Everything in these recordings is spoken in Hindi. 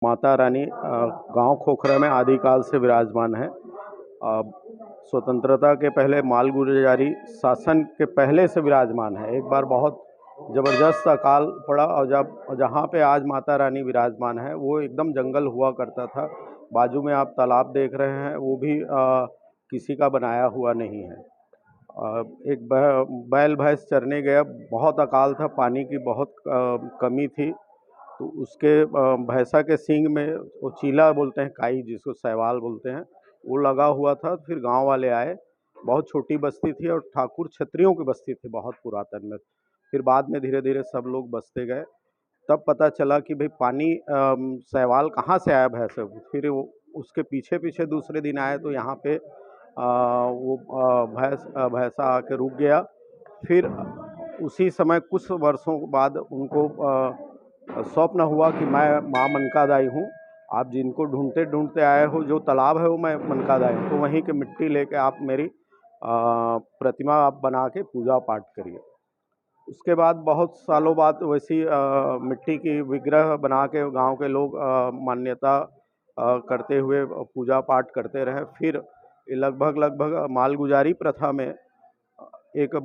माता रानी गांव खोखरा में आदिकाल से विराजमान है। स्वतंत्रता के पहले माल गुलजारी शासन के पहले से विराजमान है। एक बार बहुत ज़बरदस्त अकाल पड़ा और जब जहाँ पे आज माता रानी विराजमान है वो एकदम जंगल हुआ करता था। बाजू में आप तालाब देख रहे हैं, वो भी किसी का बनाया हुआ नहीं है। एक बैल भैंस चरने गया, बहुत अकाल था, पानी की बहुत कमी थी, तो उसके भैंसा के सींग में वो चीला बोलते हैं, काई जिसको सैवाल बोलते हैं, वो लगा हुआ था। फिर गांव वाले आए, बहुत छोटी बस्ती थी और ठाकुर क्षत्रियों की बस्ती थी बहुत पुरातन में। फिर बाद में धीरे धीरे सब लोग बसते गए। तब पता चला कि भाई पानी सैवाल कहाँ से आया भैंसे। फिर वो उसके पीछे पीछे दूसरे दिन आए तो यहाँ पे वो भैंसा आके रुक गया। फिर उसी समय कुछ वर्षों बाद उनको स्वप्न हुआ कि मैं माँ मनकादाई हूँ, आप जिनको ढूंढते ढूंढते आए हो, जो तालाब है वो मैं मनकादाई हूँ, तो वहीं की मिट्टी लेके आप मेरी प्रतिमा आप बना के पूजा पाठ करिए। उसके बाद बहुत सालों बाद वैसी मिट्टी की विग्रह बना के गांव के लोग मान्यता करते हुए पूजा पाठ करते रहे। फिर लगभग मालगुजारी प्रथा में एक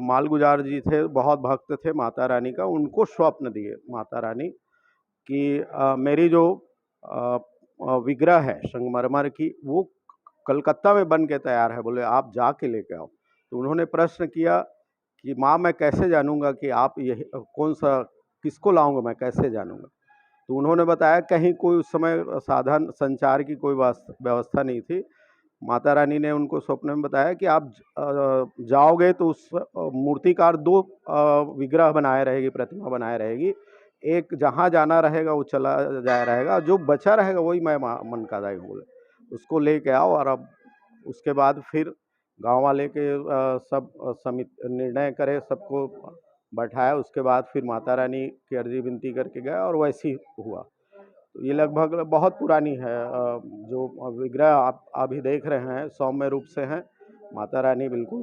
मालगुजार जी थे, बहुत भक्त थे माता रानी का, उनको स्वप्न दिए माता रानी कि मेरी जो विग्रह है संगमरमर की, वो कलकत्ता में बन के तैयार है, बोले आप जाके लेके आओ। तो उन्होंने प्रश्न किया कि माँ मैं कैसे जानूंगा कि आप ये कौन सा, किसको लाऊंगा, मैं कैसे जानूंगा। तो उन्होंने बताया कहीं कोई उस समय साधन संचार की कोई व्यवस्था नहीं थी। माता रानी ने उनको स्वप्न में बताया कि आप जाओगे तो उस मूर्तिकार दो विग्रह बनाए रहेगी, प्रतिमा बनाए रहेगी। एक जहाँ जाना रहेगा वो चला जाया रहेगा, जो बचा रहेगा वही मैं मनकादाई हूँ, बोले उसको लेके आओ। और अब उसके बाद फिर गांव वाले के सब समिति निर्णय करे, सबको बैठाया। उसके बाद फिर माता रानी की अर्जी विनती करके गया और वैसी हुआ। तो ये लगभग बहुत पुरानी है। जो विग्रह आप अभी देख रहे हैं सौम्य रूप से हैं, माता रानी बिल्कुल,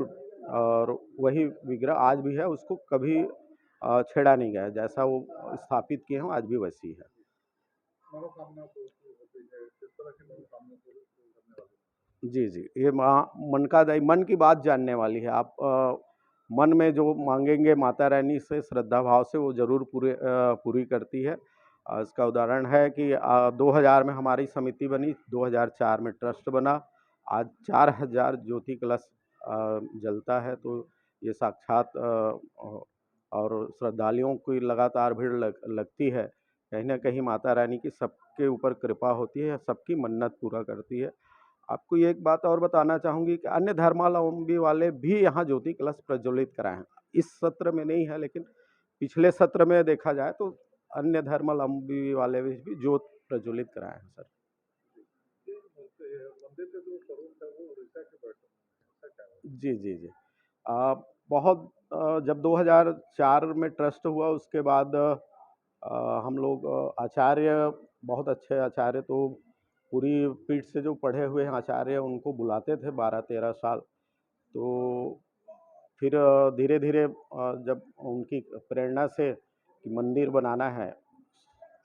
और वही विग्रह आज भी है, उसको कभी छेड़ा नहीं गया। जैसा वो स्थापित किए हैं आज भी वैसी है। जी जी, ये माँ मनकादाई, मन की बात जानने वाली है। आप मन में जो मांगेंगे माता रानी से श्रद्धा भाव से, वो जरूर पूरी करती है। इसका उदाहरण है कि 2000 में हमारी समिति बनी, 2004 में ट्रस्ट बना, आज 4000 ज्योति कलश जलता है। तो ये साक्षात और श्रद्धालुओं की लगातार भीड़ लगती है। कहीं ना कहीं माता रानी की सबके ऊपर कृपा होती है, सबकी मन्नत पूरा करती है। आपको ये एक बात और बताना चाहूँगी कि अन्य धर्मावलंबी वाले भी यहाँ ज्योति कलश प्रज्वलित कराए हैं। इस सत्र में नहीं है, लेकिन पिछले सत्र में देखा जाए तो अन्य धर्मावलंबी वाले भी ज्योत प्रज्वलित कराए हैं सर। जी जी जी, बहुत जब 2004 में ट्रस्ट हुआ उसके बाद हम लोग आचार्य, बहुत अच्छे आचार्य, तो पूरी पीठ से जो पढ़े हुए हैं आचार्य, उनको बुलाते थे 12-13 साल। तो फिर धीरे धीरे जब उनकी प्रेरणा से कि मंदिर बनाना है,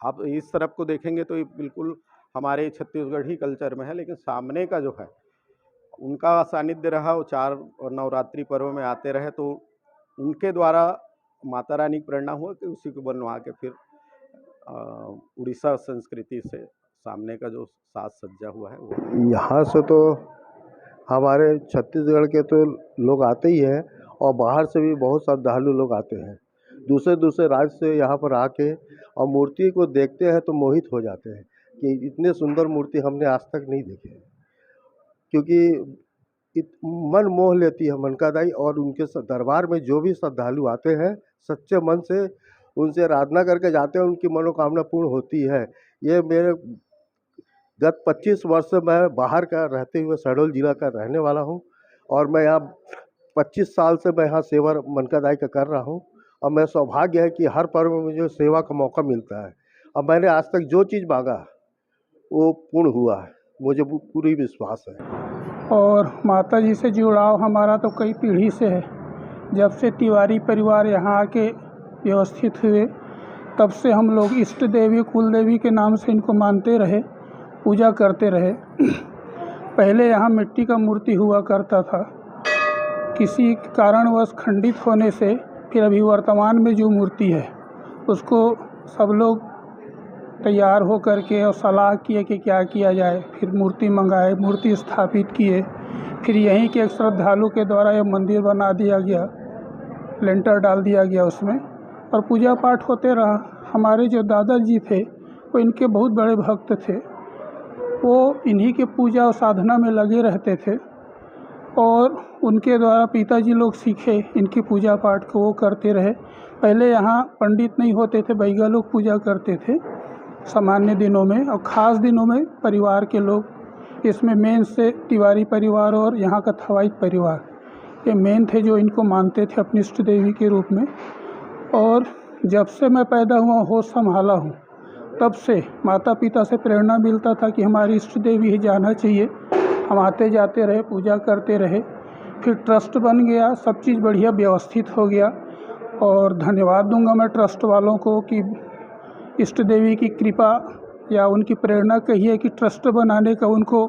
आप इस तरफ को देखेंगे तो ये बिल्कुल हमारे छत्तीसगढ़ी कल्चर में है, लेकिन सामने का जो है उनका सानिध्य रहा, वो 4 नवरात्रि पर्व में आते रहे, तो उनके द्वारा माता रानी की प्रेरणा हुआ कि उसी को बनवा के फिर उड़ीसा संस्कृति से सामने का जो साज सज्जा हुआ है वो। यहाँ से तो हमारे छत्तीसगढ़ के तो लोग आते ही हैं, और बाहर से भी बहुत श्रद्धालु लोग आते हैं, दूसरे दूसरे राज्य से यहाँ पर आके और मूर्ति को देखते हैं तो मोहित हो जाते हैं कि इतने सुंदर मूर्ति हमने आज तक नहीं देखे हैं। क्योंकि मन मोह लेती है मनकादाई, और उनके दरबार में जो भी श्रद्धालु आते हैं सच्चे मन से उनसे आराधना करके जाते हैं, उनकी मनोकामना पूर्ण होती है। ये मेरे गत 25 वर्ष से मैं बाहर का रहते हुए शहडोल जिला का रहने वाला हूँ, और मैं यहाँ 25 साल से मैं यहाँ सेवा मनकादाई का कर रहा हूँ, और मैं सौभाग्य है कि हर पर्व में मुझे सेवा का मौका मिलता है। और मैंने आज तक जो चीज़ मांगा वो पूर्ण हुआ है, मुझे पूरी विश्वास है। और माता जी से जुड़ाव हमारा तो कई पीढ़ी से है। जब से तिवारी परिवार यहाँ आके व्यवस्थित हुए तब से हम लोग इष्ट देवी कुल देवी के नाम से इनको मानते रहे, पूजा करते रहे। पहले यहाँ मिट्टी का मूर्ति हुआ करता था, किसी कारणवश खंडित होने से फिर अभी वर्तमान में जो मूर्ति है उसको सब लोग तैयार हो करके और सलाह किए कि क्या किया जाए, फिर मूर्ति मंगाए, मूर्ति स्थापित किए, फिर यहीं के एक श्रद्धालु के द्वारा यह मंदिर बना दिया गया, लेंटर डाल दिया गया उसमें, और पूजा पाठ होते रहा। हमारे जो दादाजी थे वो इनके बहुत बड़े भक्त थे, वो इन्हीं के पूजा और साधना में लगे रहते थे और उनके द्वारा पिताजी लोग सीखे, इनकी पूजा पाठ को वो करते रहे। पहले यहाँ पंडित नहीं होते थे, बैगा लोग पूजा करते थे सामान्य दिनों में, और ख़ास दिनों में परिवार के लोग, इसमें मेन से तिवारी परिवार और यहाँ का थवाइत परिवार, ये मेन थे जो इनको मानते थे अपनी इष्ट देवी के रूप में। और जब से मैं पैदा हुआ, होश संभाला हूँ, तब से माता पिता से प्रेरणा मिलता था कि हमारी इष्ट देवी ही जाना चाहिए। हम आते जाते रहे, पूजा करते रहे, फिर ट्रस्ट बन गया, सब चीज़ बढ़िया व्यवस्थित हो गया। और धन्यवाद दूंगा मैं ट्रस्ट वालों को कि इष्ट देवी की कृपा या उनकी प्रेरणा कहिए कि ट्रस्ट बनाने का उनको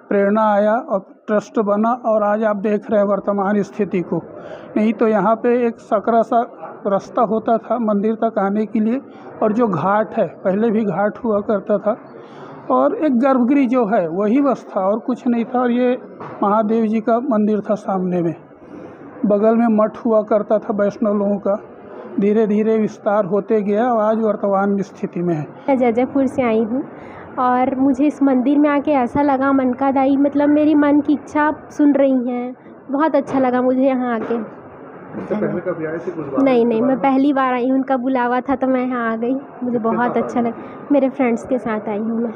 प्रेरणा आया और ट्रस्ट बना, और आज आप देख रहे हैं वर्तमान स्थिति को। नहीं तो यहाँ पे एक सकरा सा रास्ता होता था मंदिर तक आने के लिए, और जो घाट है, पहले भी घाट हुआ करता था, और एक गर्भगृह जो है वही बस था और कुछ नहीं था। और ये महादेव जी का मंदिर था सामने में, बगल में मठ हुआ करता था वैष्णव लोगों का। धीरे धीरे विस्तार होते गया और आज वर्तमान स्थिति में है। मैं जैजैपुर से आई हूँ और मुझे इस मंदिर में आके ऐसा लगा मनकादायी, मतलब मेरी मन की इच्छा सुन रही हैं, बहुत अच्छा लगा मुझे यहाँ आके। पहले कभी आए थे कुछ बार? नहीं, मैं पहली बार आई हूँ, उनका बुलावा था तो मैं यहाँ आ गई, मुझे बहुत अच्छा लगा। मेरे फ्रेंड्स के साथ आई हूँ मैं।